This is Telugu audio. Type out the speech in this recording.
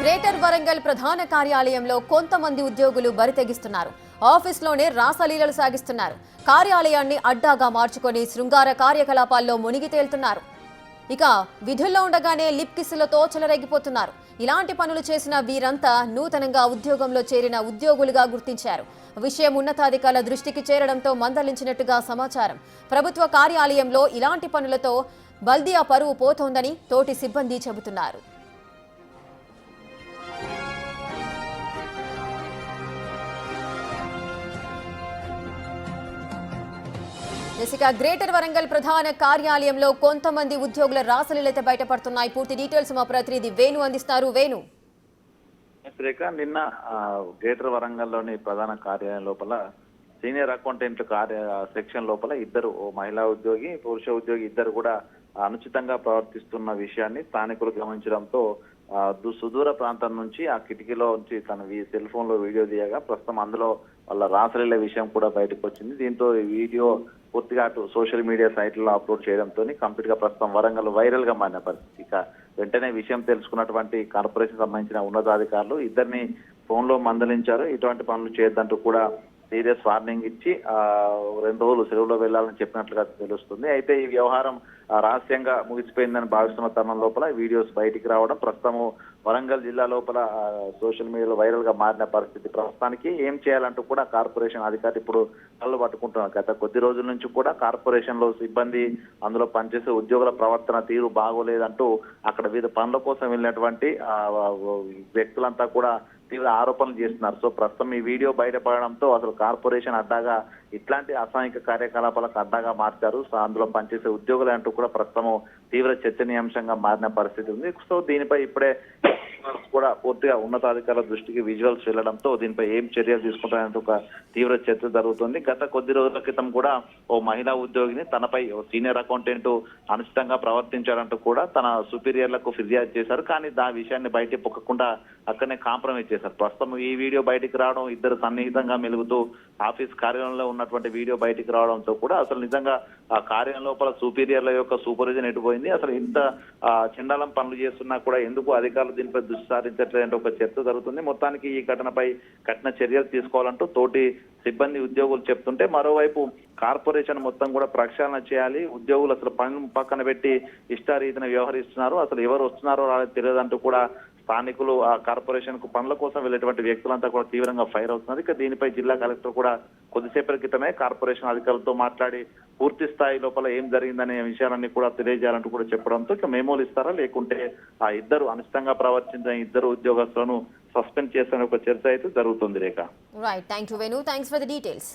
గ్రేటర్ వరంగల్ ప్రధాన కార్యాలయంలో కొంతమంది ఉద్యోగులు బరితెగిస్తున్నారు. ఆఫీస్లోనే రాసలీలలు సాగిస్తున్నారు. కార్యాలయాన్ని అడ్డాగా మార్చుకొని శృంగార కార్యకలాపాల్లో మునిగి తేలుతున్నారు. ఇక విధుల్లో ఉండగానే లిప్ కిస్సులతో చెలరేగిపోతున్నారు. ఇలాంటి పనులు చేసిన వీరంతా నూతనంగా ఉద్యోగంలో చేరిన ఉద్యోగులుగా గుర్తించారు. విషయం ఉన్నతాధికారుల దృష్టికి చేరడంతో మందలించినట్టుగా సమాచారం. ప్రభుత్వ కార్యాలయంలో ఇలాంటి పనులతో బల్దియా పరువు పోతోందని తోటి సిబ్బంది చెబుతున్నారు. గ్రేటర్ వరంగల్ ప్రధాన కార్యాలయంలో కొంతమంది ఉద్యోగుల రాసలీలైతే బయటపడుతున్నాయి. పూర్తి డీటెయిల్స్ మా ప్రతినిధి వేణు అందిస్తారు. వేణు, నిన్న గ్రేటర్ వరంగల్లోని ప్రధాన కార్యాలయం లోపల సీనియర్ అకౌంటెంట్ సెక్షన్ లోపల ఇద్దరు, మహిళా ఉద్యోగి, పురుష ఉద్యోగి ఇద్దరు కూడా అనుచితంగా ప్రవర్తిస్తున్న విషయాన్ని స్థానికులు గమనించడంతో సుదూర ప్రాంతం నుంచి ఆ కిటికీలో నుంచి తన సెల్ ఫోన్ లో వీడియో తీయగా ప్రస్తుతం అందులో వాళ్ళ రాసలీల విషయం కూడా బయటకు వచ్చింది. దీంతో ఈ వీడియో పూర్తిగా అటు సోషల్ మీడియా సైట్లలో అప్లోడ్ చేయడంతో కంప్లీట్ గా ప్రస్తుతం వరంగల్ వైరల్ గా మారిన పరిస్థితి. ఇక వెంటనే విషయం తెలుసుకున్నటువంటి కార్పొరేషన్ సంబంధించిన ఉన్నతాధికారులు ఇద్దరిని ఫోన్ లో మందలించారు. ఇటువంటి పనులు చేయొద్దంటూ కూడా సీరియస్ వార్నింగ్ ఇచ్చి 2 రోజులు సెలవులో వెళ్లాలని చెప్పినట్లుగా తెలుస్తుంది. అయితే ఈ వ్యవహారం రహస్యంగా ముగిసిపోయిందని భావిస్తున్న తరుణం లోపల వీడియోస్ బయటికి రావడం ప్రస్తుతము వరంగల్ జిల్లా లోపల సోషల్ మీడియాలో వైరల్ గా మారిన పరిస్థితి. ప్రస్తుతానికి ఏం చేయాలంటూ కూడా కార్పొరేషన్ అధికారులు ఇప్పుడు కళ్ళు పట్టుకుంటున్నారు. గత కొద్ది రోజుల నుంచి కూడా కార్పొరేషన్ లో సిబ్బంది, అందులో పనిచేసే ఉద్యోగుల ప్రవర్తన తీరు బాగోలేదంటూ అక్కడ వివిధ పనుల కోసం వెళ్ళినటువంటి వ్యక్తులంతా కూడా తీవ్ర ఆరోపణలు చేస్తున్నారు. సో ప్రస్తుతం ఈ వీడియో బయటపడడంతో అసలు కార్పొరేషన్ అడ్డాగా ఇట్లాంటి అసాంఘిక కార్యకలాపాలకు అడ్డాగా మార్చారు. సో అందులో పనిచేసే ఉద్యోగులు అంటూ కూడా ప్రస్తుతం తీవ్ర చర్చనీయాంశంగా మారిన పరిస్థితి ఉంది. సో దీనిపై ఇప్పుడే కూడా పూర్తిగా ఉన్నతాధికారుల దృష్టికి విజువల్స్ వెళ్లడంతో దీనిపై ఏం చర్యలు తీసుకుంటారంటూ ఒక తీవ్ర చర్చ జరుగుతుంది. గత కొద్ది రోజుల క్రితం కూడా ఓ మహిళా ఉద్యోగిని తనపై సీనియర్ అకౌంటెంట్ అనుచితంగా ప్రవర్తించారంటూ కూడా తన సుపీరియర్లకు ఫిర్యాదు చేశారు. కానీ ఆ విషయాన్ని బయట పొక్కకుండా అక్కడనే కాంప్రమైజ్ చేశారు. ప్రస్తుతం ఈ వీడియో బయటికి రావడం, ఇద్దరు సన్నిహితంగా మెలుగుతూ ఆఫీస్ కార్యాలయంలో ఉన్నటువంటి వీడియో బయటికి రావడంతో కూడా అసలు నిజంగా ఆ కార్యాలయం లోపల సుపీరియర్ల యొక్క సూపర్విజన్ ఎటుపోయింది, అసలు ఇంత చండాలం పనులు చేస్తున్నా కూడా ఎందుకు అధికారులు దీనిపై దృష్టి సారించట్లేదంటే ఒక చర్చ జరుగుతుంది. మొత్తానికి ఈ ఘటనపై కఠిన చర్యలు తీసుకోవాలంటూ తోటి సిబ్బంది ఉద్యోగులు చెప్తుంటే, మరోవైపు కార్పొరేషన్ మొత్తం కూడా ప్రక్షాళన చేయాలి, ఉద్యోగులు అసలు పనులు పక్కన పెట్టి ఇష్టారీతిన వ్యవహరిస్తున్నారు, అసలు ఎవరు వస్తున్నారో తెలియదంటూ కూడా స్థానికులు ఆ కార్పొరేషన్ కు పనుల కోసం వెళ్ళేటువంటి వ్యక్తులంతా కూడా తీవ్రంగా ఫైర్ అవుతున్నారు. ఇక దీనిపై జిల్లా కలెక్టర్ కూడా కొద్దిసేపటి క్రితమే కార్పొరేషన్ అధికారులతో మాట్లాడి పూర్తి స్థాయి లోపల ఏం జరిగిందనే విషయాలన్నీ కూడా తెలియజేయాలంటూ కూడా చెప్పడంతో ఇక మెమోలు ఇస్తారా, లేకుంటే ఆ ఇద్దరు అనుచితంగా ప్రవర్తించిన ఇద్దరు ఉద్యోగస్తులను సస్పెండ్ చేసిన ఒక చర్చ అయితే జరుగుతుంది. Rekha, right, thank you Venu, thanks for the details.